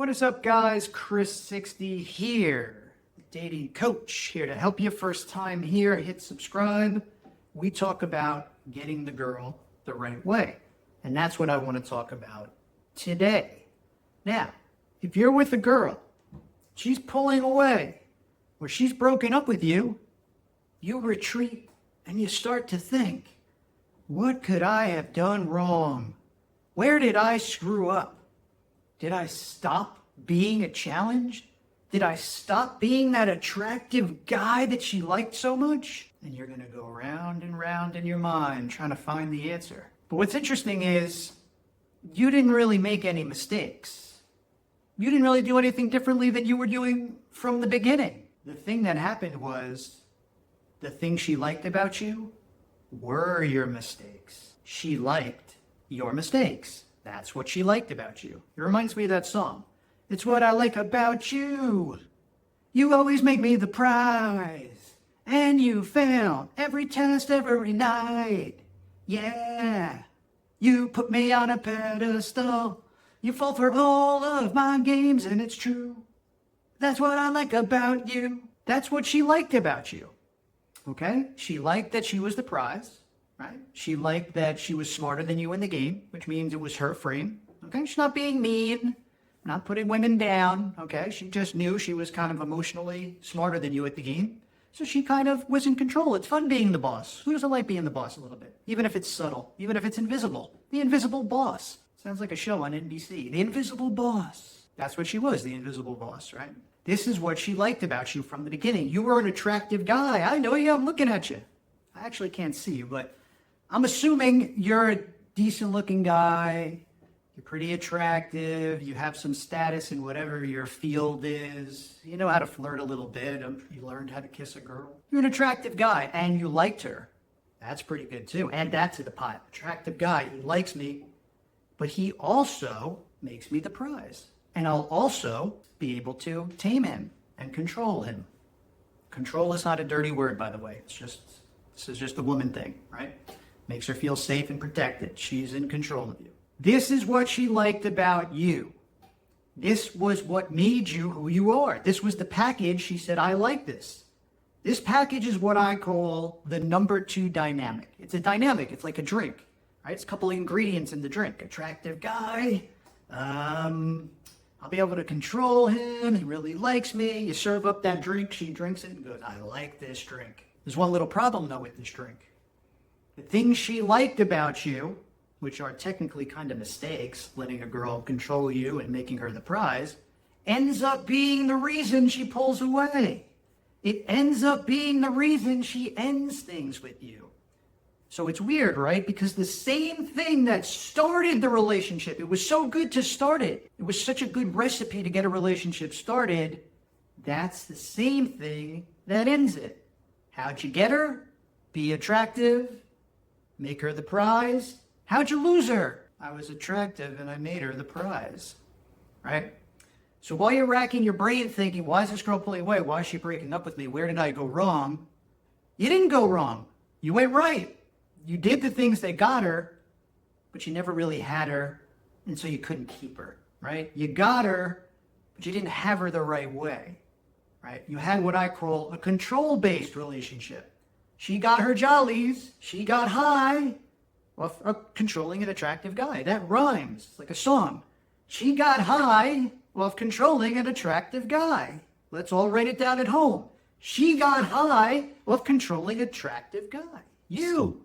What is up, guys? Chris60 here, dating coach, here to help you. First time here, hit subscribe. We talk about getting the girl the right way, and that's what I want to talk about today. Now, if you're with a girl, she's pulling away, or she's broken up with you, you retreat and you start to think, what could I have done wrong? Where did I screw up? Did I stop being a challenge? Did I stop being that attractive guy that she liked so much? And you're going to go round and round in your mind trying to find the answer. But what's interesting is you didn't really make any mistakes. You didn't really do anything differently than you were doing from the beginning. The thing that happened was the thing she liked about you were your mistakes. She liked your mistakes. That's what she liked about you. It reminds me of that song. It's what I like about you. You always make me the prize. And you fail every test every night. Yeah. You put me on a pedestal. You fall for all of my games, and it's true. That's what I like about you. That's what she liked about you. Okay? She liked that she was the prize. Right? She liked that she was smarter than you in the game, which means it was her frame. Okay? She's not being mean, not putting women down. Okay? She just knew she was kind of emotionally smarter than you at the game. So she kind of was in control. It's fun being the boss. Who doesn't like being the boss a little bit? Even if it's subtle, even if it's invisible. The Invisible Boss. Sounds like a show on NBC. The Invisible Boss. That's what she was, the Invisible Boss, right? This is what she liked about you from the beginning. You were an attractive guy. I know you. I'm looking at you. I actually can't see you, but I'm assuming you're a decent-looking guy, you're pretty attractive, you have some status in whatever your field is, you know how to flirt a little bit, you learned how to kiss a girl. You're an attractive guy, and you liked her. That's pretty good, too. Add that to the pot. Attractive guy, he likes me, but he also makes me the prize. And I'll also be able to tame him and control him. Control is not a dirty word, by the way. This is just a woman thing, right? Makes her feel safe and protected. She's in control of you. This is what she liked about you. This was what made you who you are. This was the package. She said, I like this. This package is what I call the number 2 dynamic. It's a dynamic. It's like a drink, right? It's a couple of ingredients in the drink. Attractive guy. I'll be able to control him. He really likes me. You serve up that drink. She drinks it and goes, I like this drink. There's one little problem, though, with this drink. The things she liked about you, which are technically kind of mistakes, letting a girl control you and making her the prize, ends up being the reason she pulls away. It ends up being the reason she ends things with you. So it's weird, right? Because the same thing that started the relationship, it was so good to start it. It was such a good recipe to get a relationship started. That's the same thing that ends it. How'd you get her? Be attractive. Make her the prize. How'd you lose her? I was attractive and I made her the prize, right? So while you're racking your brain thinking, why is this girl pulling away? Why is she breaking up with me? Where did I go wrong? You didn't go wrong. You went right. You did the things that got her, but you never really had her, and so you couldn't keep her, right? You got her, but you didn't have her the right way, right? You had what I call a control-based relationship. She got her jollies. She got high off controlling an attractive guy. That rhymes. It's like a song. She got high off controlling an attractive guy. Let's all write it down at home. She got high off controlling an attractive guy. You,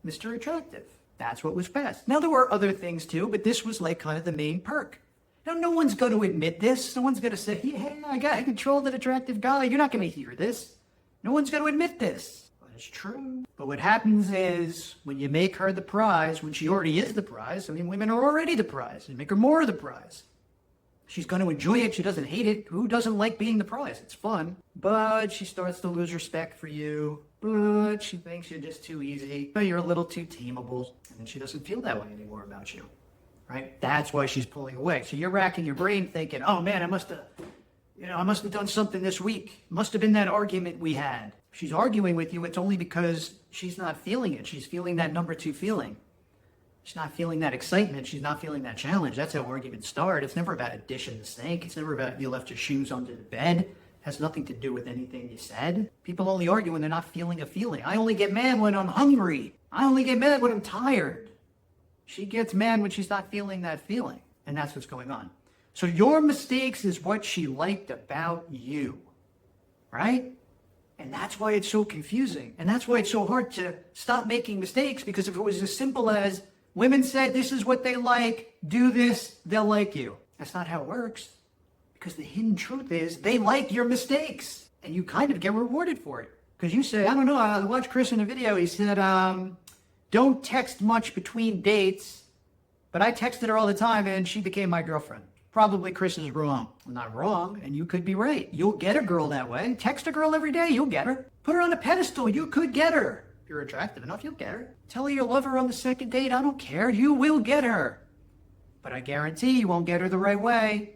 Mr. Attractive. That's what was best. Now, there were other things too, but this was like kind of the main perk. Now, no one's going to admit this. No one's going to say, yeah, I controlled an attractive guy. You're not going to hear this. No one's going to admit this. It's true. But what happens is when you make her the prize, when she already is the prize, I mean, women are already the prize, and make her more of the prize. She's going to enjoy it. She doesn't hate it. Who doesn't like being the prize? It's fun. But she starts to lose respect for you. But she thinks you're just too easy. But you're a little too tameable. And then she doesn't feel that way anymore about you. Right? That's why she's pulling away. So you're racking your brain thinking, oh man, I must have done something this week. Must have been that argument we had. She's arguing with you, it's only because she's not feeling it. She's feeling that number 2 feeling. She's not feeling that excitement. She's not feeling that challenge. That's how arguments start. It's never about a dish in the sink. It's never about you left your shoes under the bed. It has nothing to do with anything you said. People only argue when they're not feeling a feeling. I only get mad when I'm hungry. I only get mad when I'm tired. She gets mad when she's not feeling that feeling. And that's what's going on. So your mistakes is what she liked about you, right? And that's why it's so confusing. And that's why it's so hard to stop making mistakes, because if it was as simple as women said, this is what they like, do this, they'll like you. That's not how it works. Because the hidden truth is they like your mistakes. And you kind of get rewarded for it. Because you say, I don't know, I watched Chris in a video. He said, don't text much between dates. But I texted her all the time and she became my girlfriend. Probably Chris is wrong. I'm not wrong, and you could be right. You'll get a girl that way. Text a girl every day, you'll get her. Put her on a pedestal, you could get her. If you're attractive enough, you'll get her. Tell her you love her on the second date, I don't care. You will get her. But I guarantee you won't get her the right way.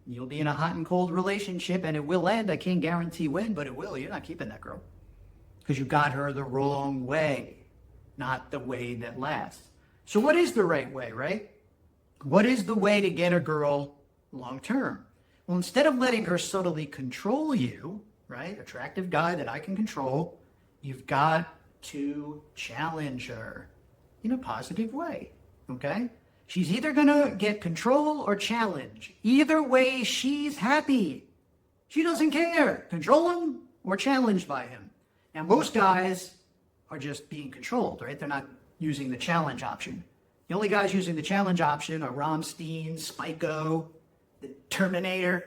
You'll be in a hot and cold relationship, and it will end. I can't guarantee when, but it will. You're not keeping that girl. Because you got her the wrong way, not the way that lasts. So what is the right way, right? What is the way to get a girl long term? Well, instead of letting her subtly control you, right, attractive guy that I can control, you've got to challenge her in a positive way, okay? She's either gonna get control or challenge. Either way, she's happy. She doesn't care. Control him or challenged by him. Now, most guys are just being controlled, right? They're not using the challenge option. The only guys using the challenge option are Rammstein, Spyco, the Terminator,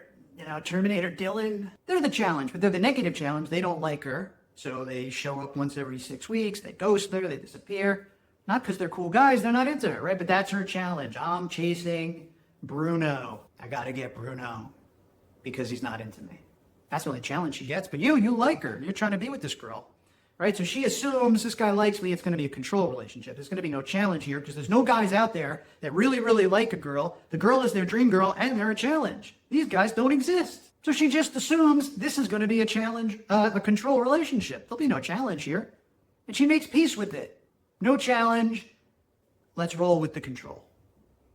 Terminator Dylan. They're the challenge, but they're the negative challenge. They don't like her, so they show up once every 6 weeks. They ghost her, they disappear. Not because they're cool guys, they're not into her, right? But that's her challenge. I'm chasing Bruno. I gotta get Bruno because he's not into me. That's the only challenge she gets. But you like her. You're trying to be with this girl, right? So she assumes this guy likes me. It's going to be a control relationship. There's going to be no challenge here because there's no guys out there that really, really like a girl. The girl is their dream girl and they're a challenge. These guys don't exist. So she just assumes this is going to be a challenge, a control relationship. There'll be no challenge here. And she makes peace with it. No challenge. Let's roll with the control.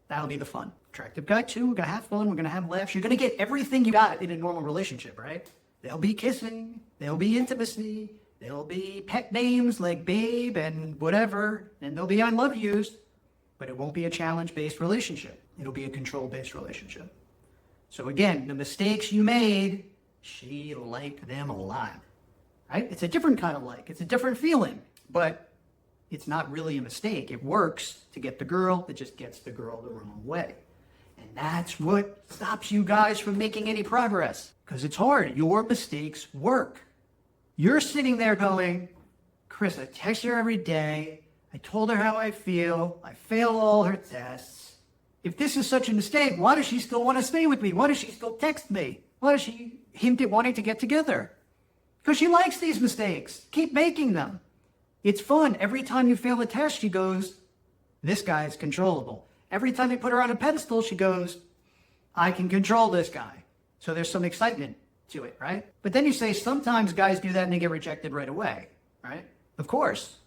That'll be the fun. Attractive guy too. We're going to have fun. We're going to have laughs. You're going to get everything you got in a normal relationship, right? There'll be kissing. There'll be intimacy. There'll be pet names like babe and whatever. And there'll be I love yous. But it won't be a challenge-based relationship. It'll be a control-based relationship. So again, the mistakes you made, she liked them a lot. Right? It's a different kind of like. It's a different feeling. But it's not really a mistake. It works to get the girl. It just gets the girl the wrong way. And that's what stops you guys from making any progress. Because it's hard. Your mistakes work. You're sitting there going, Chris, I text her every day. I told her how I feel. I failed all her tests. If this is such a mistake, why does she still want to stay with me? Why does she still text me? Why does she hint at wanting to get together? Because she likes these mistakes. Keep making them. It's fun. Every time you fail a test, she goes, this guy is controllable. Every time you put her on a pedestal, she goes, I can control this guy. So there's some excitement to it, right? But then you say sometimes guys do that and they get rejected right away, right? Of course.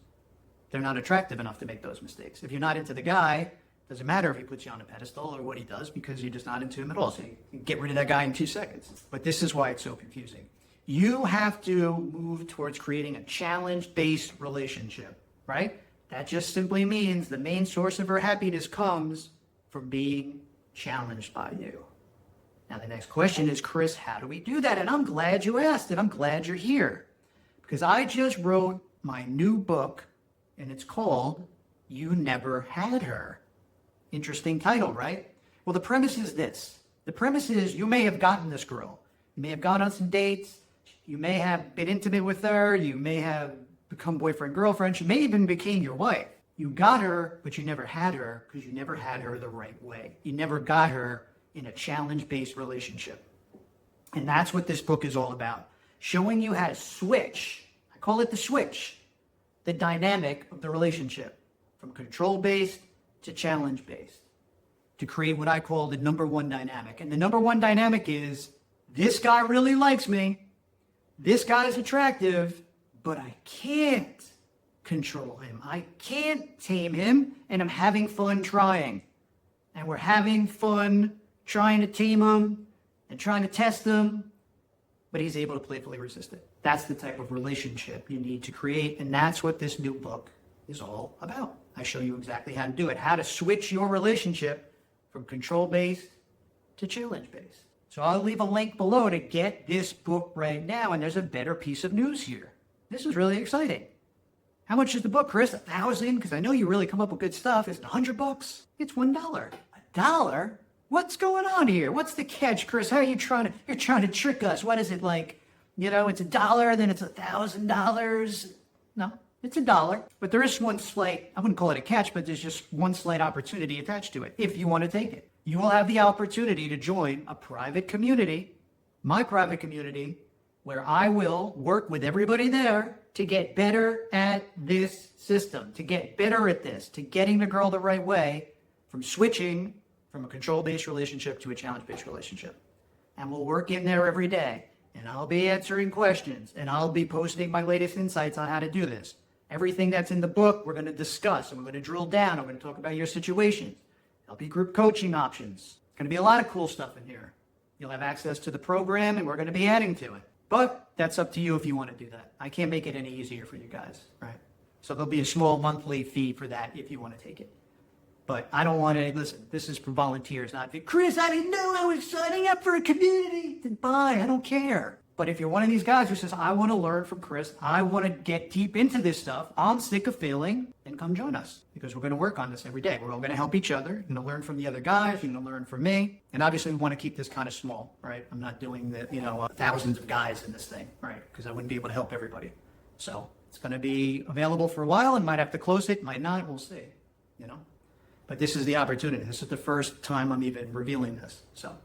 They're not attractive enough to make those mistakes. If you're not into the guy, doesn't matter if he puts you on a pedestal or what he does because you're just not into him at all. So you can get rid of that guy in 2 seconds. But this is why it's so confusing. You have to move towards creating a challenge-based relationship, right? That just simply means the main source of her happiness comes from being challenged by you. Now, the next question is, Chris, how do we do that? And I'm glad you asked it. I'm glad you're here. Because I just wrote my new book, and it's called You Never Had Her. Interesting title, right? Well, the premise is this. The premise is you may have gotten this girl. You may have gone on some dates. You may have been intimate with her. You may have become boyfriend, girlfriend. She may even became your wife. You got her, but you never had her because you never had her the right way. You never got her in a challenge-based relationship. And that's what this book is all about. Showing you how to switch. I call it the switch. The dynamic of the relationship. From control-based to challenge-based. To create what I call the number one dynamic. And the number one dynamic is, this guy really likes me. This guy is attractive, but I can't control him. I can't tame him, and I'm having fun trying. And we're having fun trying to tame him and trying to test him, but he's able to playfully resist it. That's the type of relationship you need to create, and that's what this new book is all about. I show you exactly how to do it, how to switch your relationship from control-based to challenge-based. So I'll leave a link below to get this book right now, and there's a better piece of news here. This is really exciting. How much is the book, Chris? $1,000? Because I know you really come up with good stuff. Is it $100? It's $1. $1? What's going on here? What's the catch, Chris? How are you you're trying to trick us? What is it like? You know, it's $1, then it's $1,000. No, it's $1. But there is one slight, I wouldn't call it a catch, but there's just one slight opportunity attached to it if you want to take it. You will have the opportunity to join a private community, my private community, where I will work with everybody there to get better at this system, to get better at this, to getting the girl the right way, from switching from a control-based relationship to a challenge-based relationship. And we'll work in there every day. And I'll be answering questions. And I'll be posting my latest insights on how to do this. Everything that's in the book, we're going to discuss. And we're going to drill down. I'm going to talk about your situations. There'll be group coaching options. There's going to be a lot of cool stuff in here. You'll have access to the program, and we're going to be adding to it. But that's up to you if you want to do that. I can't make it any easier for you guys, right? So there'll be a small monthly fee for that if you want to take it. But I don't want to, listen, this is for volunteers, not, Chris, I didn't know I was signing up for a community. Then bye, I don't care. But if you're one of these guys who says, I want to learn from Chris, I want to get deep into this stuff, I'm sick of failing, then come join us. Because we're going to work on this every day. We're all going to help each other. You're going to learn from the other guys. You're going to learn from me. And obviously we want to keep this kind of small, right? I'm not doing the, thousands of guys in this thing, right? Because I wouldn't be able to help everybody. So it's going to be available for a while and might have to close it, might not, we'll see, But this is the opportunity. This is the first time I'm even revealing this. So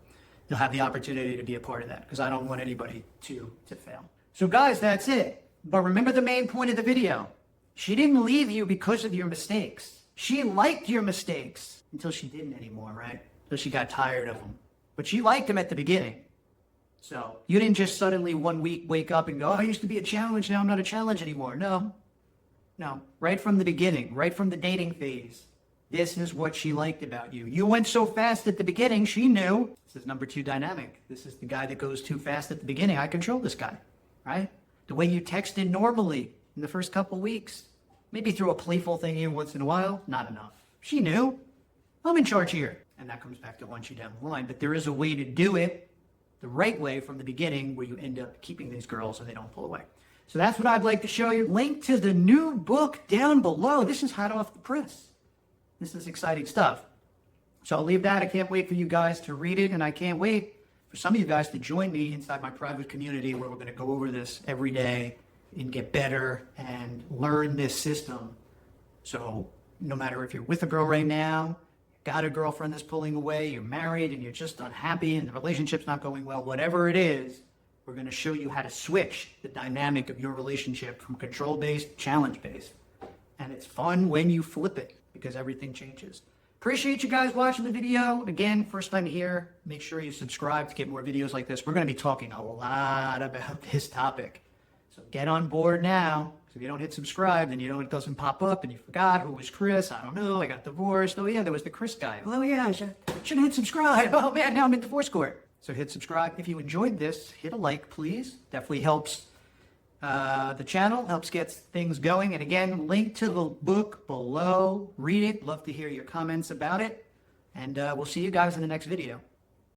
you'll have the opportunity to be a part of that because I don't want anybody to fail. So guys, that's it. But remember the main point of the video. She didn't leave you because of your mistakes. She liked your mistakes until she didn't anymore, right? Until she got tired of them. But she liked them at the beginning. So you didn't just suddenly one week wake up and go, I used to be a challenge, now I'm not a challenge anymore. No. Right from the beginning, right from the dating phase. This is what she liked about you. You went so fast at the beginning, she knew. This is number 2 dynamic. This is the guy that goes too fast at the beginning. I control this guy, right? The way you texted normally in the first couple weeks. Maybe throw a playful thing in once in a while. Not enough. She knew. I'm in charge here. And that comes back to want you down the line. But there is a way to do it the right way from the beginning where you end up keeping these girls and they don't pull away. So that's what I'd like to show you. Link to the new book down below. This is hot off the press. This is exciting stuff. So I'll leave that. I can't wait for you guys to read it, and I can't wait for some of you guys to join me inside my private community where we're going to go over this every day and get better and learn this system. So no matter if you're with a girl right now, got a girlfriend that's pulling away, you're married and you're just unhappy and the relationship's not going well, whatever it is, we're going to show you how to switch the dynamic of your relationship from control-based to challenge-based. And it's fun when you flip it, because everything changes. Appreciate you guys watching the video. Again, first time here, make sure you subscribe to get more videos like this. We're going to be talking a lot about this topic. So get on board now. Because if you don't hit subscribe, then it doesn't pop up and you forgot who was Chris. I don't know. I got divorced. Oh yeah, there was the Chris guy. Oh yeah, I should have hit subscribe. Oh man, now I'm in divorce court. So hit subscribe. If you enjoyed this, hit a like, please. Definitely helps the channel, helps get things going. And again, link to the book below. Read it. Love to hear your comments about it. And we'll see you guys in the next video.